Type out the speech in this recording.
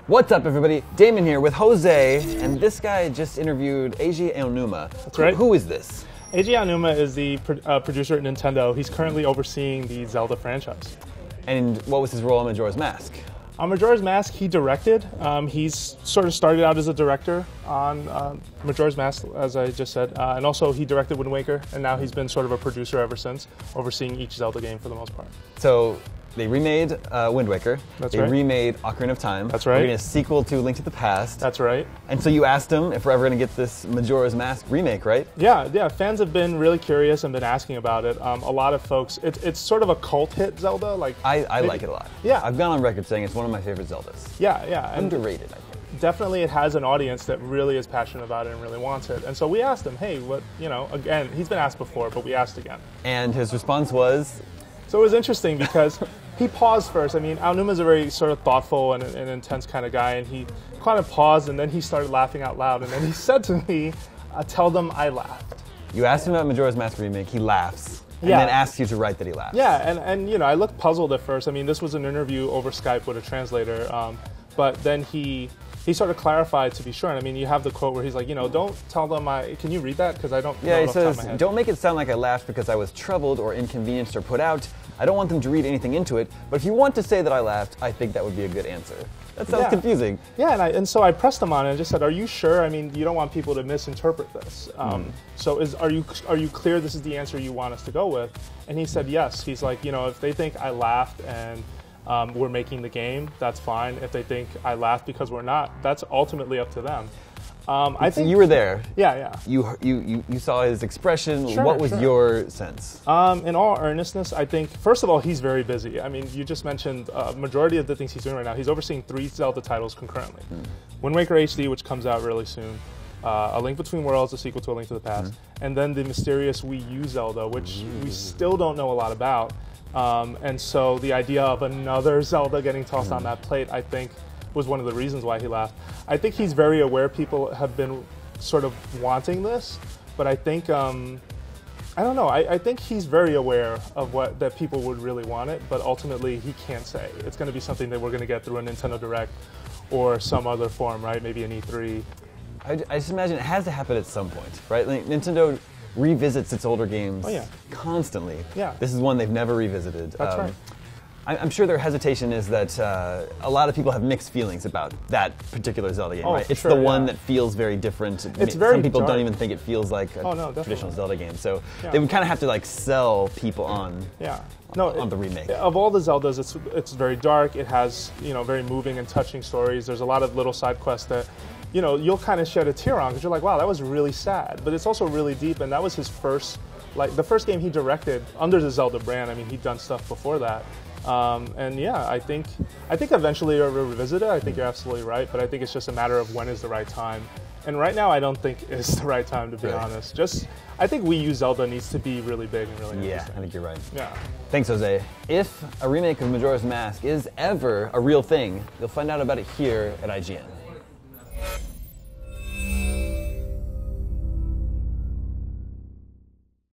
What's up, everybody? Damon here with Jose, and this guy just interviewed Eiji Aonuma. That's right. Who is this? Eiji Aonuma is the producer at Nintendo. He's currently overseeing the Zelda franchise. And what was his role on Majora's Mask? On Majora's Mask, he directed. He's sort of started out as a director on Majora's Mask, as I just said, and also he directed Wind Waker, and now he's been sort of a producer ever since, overseeing each Zelda game for the most part. So they remade Wind Waker. That's they right. remade Ocarina of Time. That's right. We're getting a sequel to Link to the Past. That's right. And so you asked him if we're ever going to get this Majora's Mask remake, right? Yeah. Fans have been really curious and been asking about it. A lot of folks, it's sort of a cult hit Zelda. I like it a lot. Yeah. I've gone on record saying it's one of my favorite Zeldas. Yeah. And underrated, I think. Definitely, it has an audience that really is passionate about it and really wants it. And so we asked him, hey, again, he's been asked before, but we asked again. And his response was? So it was interesting because he paused first. I mean, Aonuma's a very sort of thoughtful and intense kind of guy, and he kind of paused, and then he started laughing out loud, and then he said to me, tell them I laughed. You asked him about Majora's Mask remake, he laughs, and Yeah. then asks you to write that he laughs. Yeah, and I looked puzzled at first. I mean, this was an interview over Skype with a translator, but then he sort of clarified to be sure. And I mean, you have the quote where he's like, don't tell them can you read that? Because I don't know Yeah, he off the top of says, my head. don't make it sound like I laughed because I was troubled or inconvenienced or put out. I don't want them to read anything into it, but if you want to say that I laughed, I think that would be a good answer. That sounds confusing. Yeah, and so I pressed him on it and just said, are you sure? I mean, you don't want people to misinterpret this. So are you clear this is the answer you want us to go with? And he said yes. He's like, if they think I laughed and we're making the game, that's fine. If they think I laughed because we're not, that's ultimately up to them. I think you were there. Yeah. You saw his expression. Sure, what was sure. your sense? In all earnestness, I think, first of all, he's very busy. I mean, you just mentioned majority of the things he's doing right now. He's overseeing 3 Zelda titles concurrently. Wind Waker HD, which comes out really soon. A Link Between Worlds, a sequel to A Link to the Past. And then the mysterious Wii U Zelda, which we still don't know a lot about. And so the idea of another Zelda getting tossed on that plate, I think, was one of the reasons why he laughed. I think he's very aware people have been sort of wanting this, but I think, I don't know, I think he's very aware of that people would really want it, but ultimately he can't say. It's going to be something that we're going to get through a Nintendo Direct or some other form, right? Maybe an E3. I just imagine it has to happen at some point, right? Like, Nintendo revisits its older games constantly. Yeah. This is one they've never revisited. That's right. I'm sure their hesitation is that a lot of people have mixed feelings about that particular Zelda game, right? It's the one that feels very different. It's very Some people dark. don't even think it feels like a traditional Zelda game. So they would kind of have to sell people on on the remake. Of all the Zeldas, it's very dark. It has very moving and touching stories. There's a lot of little side quests that you'll kind of shed a tear on because you're like, wow, that was really sad. But it's also really deep, and that was his first, the first game he directed under the Zelda brand. I mean, he'd done stuff before that. And yeah, I think eventually we'll revisit it. I think you're absolutely right, but I think it's just a matter of when is the right time. And right now, I don't think it's the right time, to be honest. I think Wii U Zelda needs to be really big and really interesting. I think you're right. Yeah. Thanks, Jose. If a remake of Majora's Mask is ever a real thing, you'll find out about it here at IGN.